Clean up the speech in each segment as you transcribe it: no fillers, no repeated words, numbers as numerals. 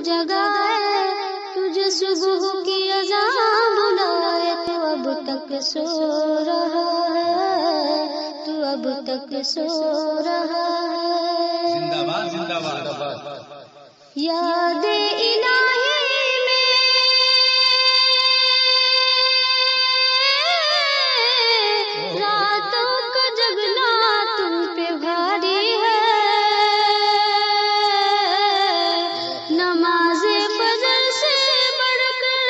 جگائے، تجھے صبح کی اذان بلائے، تو اب تک سو رہا ہے، تو اب تک سو رہا ہے۔ زندہ باد زندہ باد۔ یاد الہی میں راتوں کا جگنا تم پہ بھاری ہے، نماز فجر سے بڑھ کر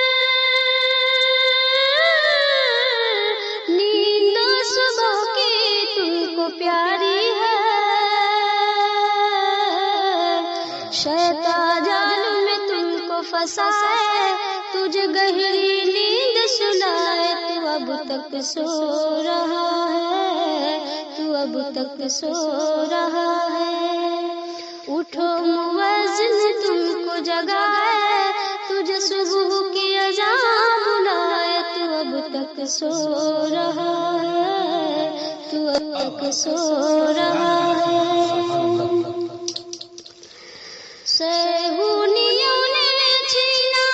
نیند صبح کی تم کو پیاری ہے، شیطان جال میں تم کو پھنسائے، تجھے گہری نیند سلائے، تو اب تک سو رہا ہے، تو اب تک سو رہا ہے۔ اٹھو مؤذن تم کو جگائے، تجھے صبح کی اذان بلائے، تو اب تک سو رہا ہے، تو اب تک سو رہا ہے۔ صہیونیوں نے چھینا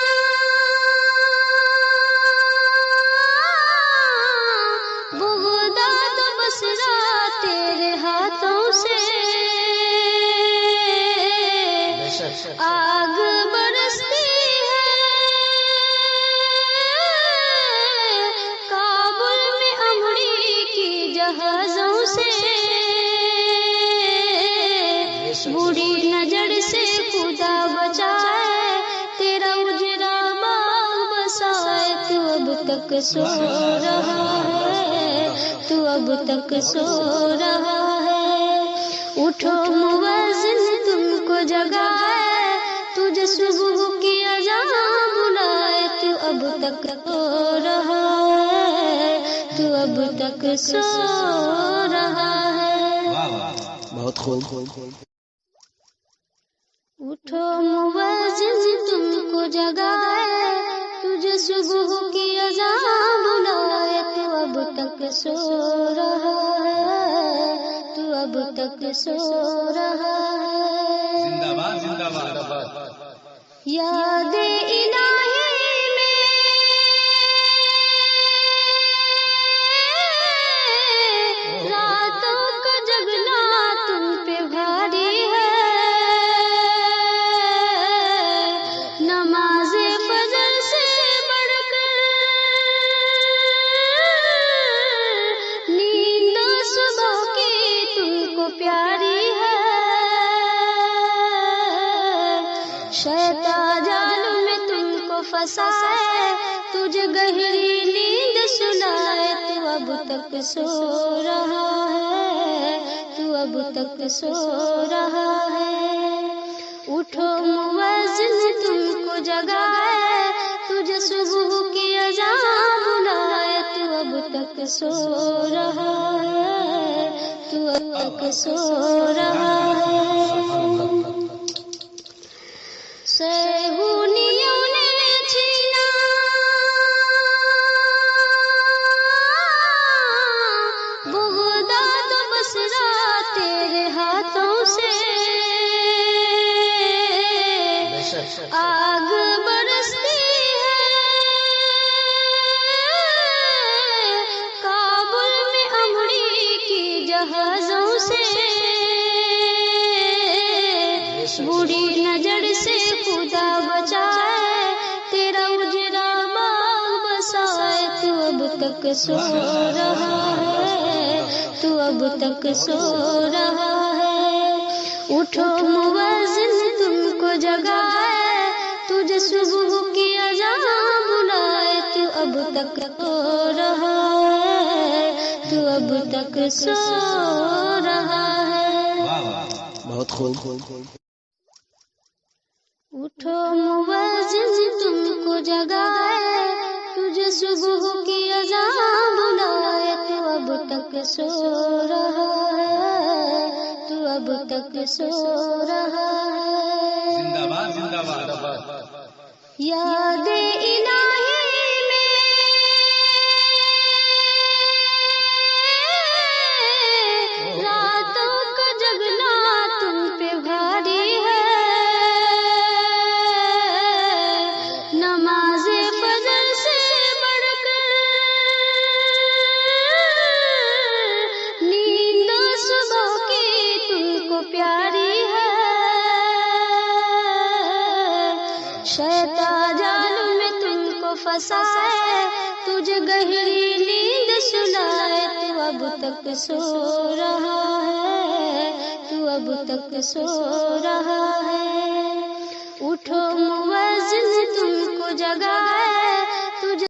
بغداد و بصرہ تیرے ہاتھوں سے، آگ برستی ہے کابل میں امریکی جہازوں سے، بری نظر سے خدا بچائے، تیرا اجرا باغ بسائے، تو اب تک سو رہا ہے، تو اب تک سو رہا ہے۔ اٹھو مؤذن تم کو جگائے، تجھے صبح کی اذان بلائے، تو اب تک سو رہا ہے، تو اب تک سو رہا ہے۔ بہت خوب۔ اٹھو مؤذن تم کو جگائے، تجھے صبح کی اذان بلائے، تو اب تک سو رہا ہے، تو اب تک سو رہا ہے۔ زندہ باد زندہ باد۔ یاد الہی میں راتوں کا جگنا تم پہ بھاری ہے، نماز فجر سے بڑھ کر نیند صبح کی تم کو پیاری ہے، شیطان جال میں تم کو پھنسائے، تجھے گہری نیند سلائے، تو اب تک سو رہا ہے، تو اب تک سو رہا ہے۔ اٹھو مؤذن تم کو جگائے، تجھے صبح کی اذان بلائے، تو اب تک سو رہا ہے، تو اب تک سو رہا ہے۔ صہیونیوں نے چھینا بغداد و بصرہ تیرے ہاتھوں سے، آگ برستی ہے کابل میں امریکی جہازوں سے، بری نظر سے خدا بچائے، تیرا اجرا باغ بسائے، تو اب تک سو رہا ہے، تو اب تک سو رہا ہے۔ اٹھو مؤذن تم کو جگائے، تجھے صبح کی اذان بلائے، تو اب تک سو رہا ہے، تو اب تک سو رہا ہے۔ بہت خوب۔ اٹھو مؤذن تم کو جگائے، تجھے صبح کی اذان بلائے، تو اب تک سو رہا ہے، تو اب تک سو رہا ہے۔ زندہ باد زندہ باد۔ یاد الہی میں راتوں کا جگنا تم پہ بھاری ہے، شیطان جال میں تم کو پھنسائے، تجھے گہری نیند سنائے، تو اب تک سو رہا ہے، تو اب تک سو رہا ہے۔ اٹھو مؤذن تم کو جگائے،